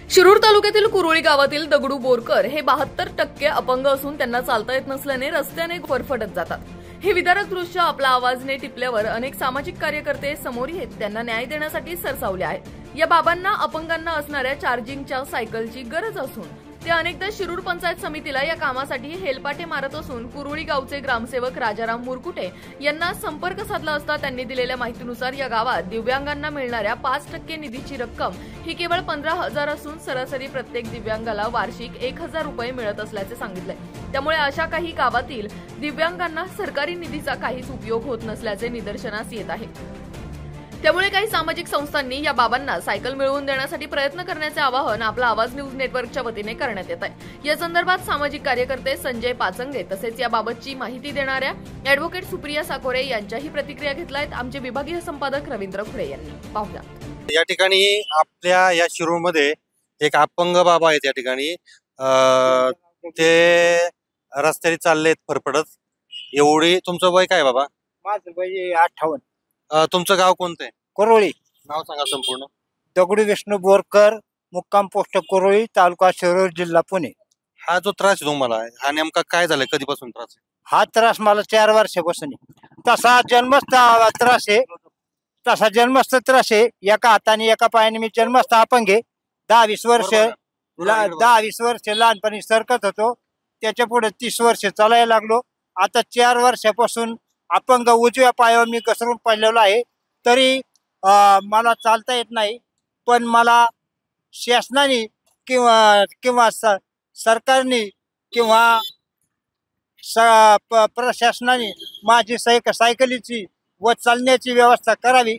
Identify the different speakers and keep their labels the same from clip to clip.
Speaker 1: शिरूर तालुक्यातील कुरोळी गावातील दगडू बोरकर हे 72% अपंग असून त्यांना चालता येत नसल्याने रस्त्याने फरफटत जातात। हे विदारक दृश्य आपला आवाजने टिपल्यावर अनेक सामाजिक कार्यकर्ते समोर येत त्यांना न्याय देण्यासाठी सरसावले आहेत। या बाबांना अपंगांना असणाऱ्या चार्जिंगच्या सायकलची गरज असून ते अनेकदा शिरूर पंचायत समितीला या कामासाठी हेलपाटे मारत असून कुरोळी गावचे ग्रामसेवक राजाराम मुरकुटे यांना संपर्क साधला असता त्यांनी दिलेल्या माहितीनुसार या गावात दिव्यांगांना मिळणाऱ्या 5% निधीची रक्कम ही केवळ 15,000 असून सरासरी प्रत्येक दिव्यांगाला वार्षिक 1,000 रुपये मिळत असल्याचे सांगितले। त्यामुळे अशा काही गावातील दिव्यांगांना सरकारी निधीचा काहीच उपयोग होत नसल्याचे निदर्शनास येत आहे। त्यामुळे काही सामाजिक संस्थांनी या बाबांना सायकल मिळवून देण्यासाठी प्रयत्न करण्याचे आवाहन आपला आवाज न्यूज नेटवर्कच्या वतीने करण्यात येत आहे। या संदर्भात सामाजिक कार्यकर्ते संजय पाचंगे तसेच याबाबतची माहिती देणाऱ्या ॲडव्होकेट सुप्रिया साकोरे यांच्याही प्रतिक्रिया घेतल्यात आमचे विभागीय संपादक रवींद्र खुळे यांनी। पाहूया।
Speaker 2: या ठिकाणी आपल्या या शिरूरमध्ये एक अपंग बाबा आहेत। या ठिकाणी ते रस्त्याने चाललेत फरफडत। एवढी तुमचं वय काय बाबा?
Speaker 3: माझं वय 58।
Speaker 2: तुमचं गाव कोणतं आहे?
Speaker 3: कुरोळी।
Speaker 2: नाव सांगा संपूर्ण।
Speaker 3: दगडू विष्णू बोरकर, मुक्काम पोस्ट कुरोळी, तालुका शिरूर, जिल्हा पुणे।
Speaker 2: हा जो त्रास आहे तुम्हाला हा नेमका काय झालाय? कधीपासून त्रास आहे?
Speaker 3: हा त्रास मला 4 वर्षापासून आहे। तसा जन्मस्थ त्रास आहे, तसा जन्मस्थ त्रास आहे। एका हाताने एका पायाने मी जन्मस्थ अपंग आहे। 10-20 वर्ष 10-20 वर्ष लहानपणी सरकत होतो, त्याच्या पुढे 30 वर्ष चालायला लागलो। आता 4 वर्षापासून अपंग उजव्या पायावर मी घसरून पडलेलो आहे। तरी मला चालता येत नाही, पण मला शासनाने किंवा सरकारने किंवा प्रशासनाने माझी सायकलीची व चालण्याची व्यवस्था करावी।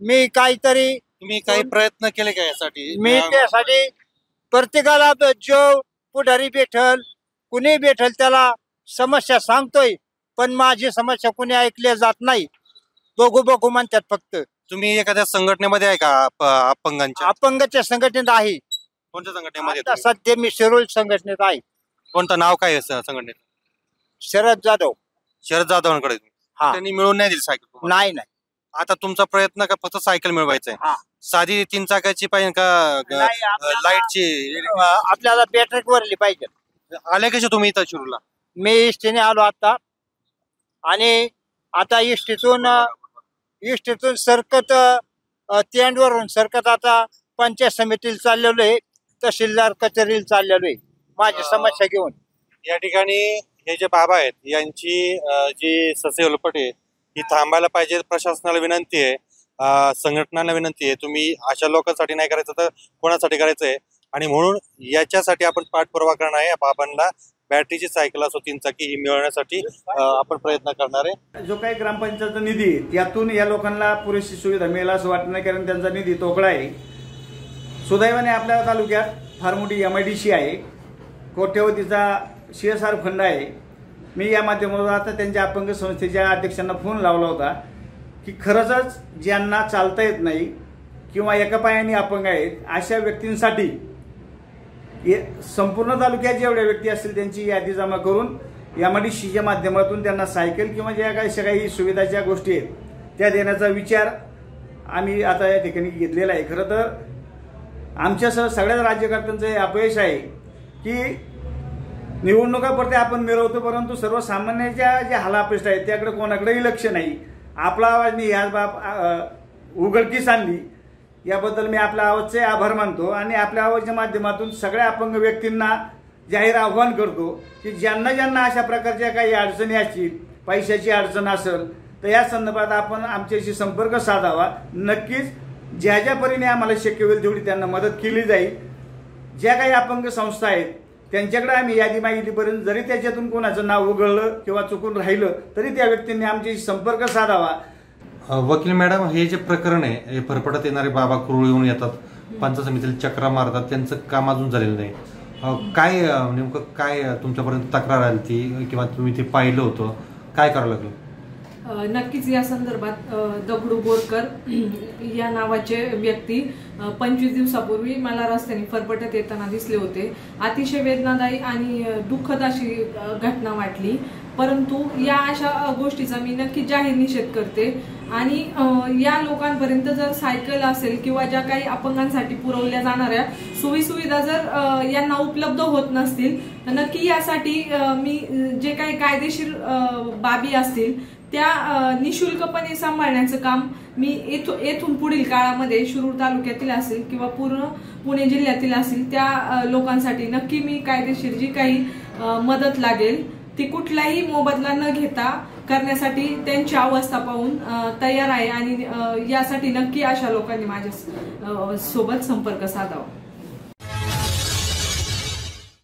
Speaker 3: मी काहीतरी
Speaker 2: तुम्ही काही प्रयत्न केले का यासाठी?
Speaker 3: मी त्यासाठी प्रत्येकाला जो पुढारी भेटल कुणी भेटल त्याला समस्या सांगतोय, पण माझी समस्या कुणी ऐकल्या जात नाही। बघू म्हणतात फक्त।
Speaker 2: तुम्ही एखाद्या संघटनेमध्ये आहे का अपंगांच्या?
Speaker 3: अपंगाच्या संघटनेत आहे।
Speaker 2: कोणत्या संघटनेमध्ये?
Speaker 3: सध्या मी शिरूर संघटनेत आहे।
Speaker 2: कोणतं नाव काय आहे संघटनेत?
Speaker 3: शरद जाधव।
Speaker 2: शरद जाधवांकडे त्यांनी मिळून नाही दिली सायकल?
Speaker 3: नाही।
Speaker 2: आता तुमचा प्रयत्न का फक्त सायकल मिळवायचा आहे? साधी 3 चाकाची पाहिजे का लाईटची?
Speaker 3: आपल्याला बॅटरी वरली पाहिजे।
Speaker 2: आले कसे तुम्ही इथं शिरूरला?
Speaker 3: मी इष्टीने आलो आता, आणि आता इष्टीतून सरकत तेंडवरून सरकत आता पंचायत समितीला चाललेलो आहे, तहसीलदार कचेरीला चाललेलो आहे माझी समस्या घेऊन।
Speaker 2: या ठिकाणी हे जे बाबा आहेत यांची जी ससेवलपट आहे ही थांबायला पाहिजे। प्रशासनाला विनंती आहे, संघटनांना विनंती आहे, तुम्ही अशा लोकांसाठी नाही करायचं तर कोणासाठी करायचं आहे? आणि म्हणून याच्यासाठी आपण पाठपुरावा करणार आहे। बाबांना बॅटरीची सायकल असो 3 चाकी ही मिळवण्यासाठी आपण प्रयत्न करणार आहे।
Speaker 4: जो काही ग्रामपंचायतचा निधी त्यातून या लोकांना पुरेशी सुविधा मिळेल असं वाटत नाही, कारण त्यांचा निधी तोकडा आहे। सुदैवाने आपल्या तालुक्यात फार मोठी MIDC आहे, कोट्यवधीचा CSR फंड आहे। मी या माध्यमातून आता त्यांच्या अपंग संस्थेच्या अध्यक्षांना फोन लावला होता की खरंच ज्यांना चालता येत नाही किंवा एका पायाने अपंग आहेत अशा व्यक्तींसाठी संपूर्ण तालुक्यात जेवढ्या व्यक्ती असतील त्यांची यादी जमा करून MIDCच्या माध्यमातून त्यांना सायकल किंवा ज्या काही सुविधाच्या गोष्टी आहेत त्या देण्याचा विचार आम्ही आता या ठिकाणी घेतलेला आहे। खरं तर आमच्यासह सगळ्याच राज्यकर्त्यांचं हे अपयश आहे की निवडणुकापुरते आपण मिळवतो, परंतु सर्वसामान्यांच्या ज्या हालापेष्टा आहेत त्याकडे कोणाकडेही लक्ष नाही। आपला आवाजनी या बाब उघडकीस आणली, याबद्दल मी आपल्या आवाजचे आभार मानतो आणि आपल्या आवाजच्या माध्यमातून सगळ्या अपंग व्यक्तींना जाहीर आव्हान करतो की ज्यांना अशा प्रकारच्या काही अडचणी असतील, पैशाची अडचण असेल तर या संदर्भात आपण आमच्याशी संपर्क साधावा। नक्कीच ज्या परीने आम्हाला शक्य होईल तेवढी त्यांना मदत केली जाईल। ज्या काही अपंग संस्था आहेत त्यांच्याकडे आम्ही यादी मागितलीपर्यंत जरी त्याच्यातून कोणाचं नाव उघडलं किंवा चुकून राहिलं तरी त्या व्यक्तींनी आमच्याशी संपर्क साधावा।
Speaker 2: वकील मॅडम, हे जे प्रकरण आहे हे फरफडत येणारे बाबा कुरोळी येऊन येतात, पंचायत समितीला चक्रा मारतात, त्यांचं काम अजून झालेलं नाही। काय नेमकं काय तुमच्यापर्यंत तक्रार आली ती किंवा तुम्ही ते पाहिलं होतं, काय करावं लागलं?
Speaker 5: नक्कीच या संदर्भात दगडू बोरकर या नावाचे व्यक्ती 25 दिवसापूर्वी मला रस्त्याने फरफटत येताना दिसले होते। अतिशय वेदनादायी आणि दुःखद अशी घटना वाटली, परंतु या अशा गोष्टीचा मी नक्की जाहीर निषेध करते आणि या लोकांपर्यंत जर सायकल असेल किंवा ज्या काही अपंगांसाठी पुरवल्या जाणाऱ्या सोयीसुविधा जर यांना उपलब्ध होत नसतील तर नक्की यासाठी मी जे काही कायदेशीर बाबी असतील त्या निशुल्कपणे सांभाळण्याचं काम मी येथून पुढील काळामध्ये शिरूर तालुक्यातील असेल किंवा पूर्ण पुणे जिल्ह्यातील असेल त्या लोकांसाठी नक्की मी कायदेशीर जी काही मदत लागेल ती कुठलाही मोबदला न घेता करण्यासाठी त्यांची अवस्था पाहून तयार आहे आणि यासाठी नक्की अशा लोकांनी माझ्या सोबत संपर्क साधावा.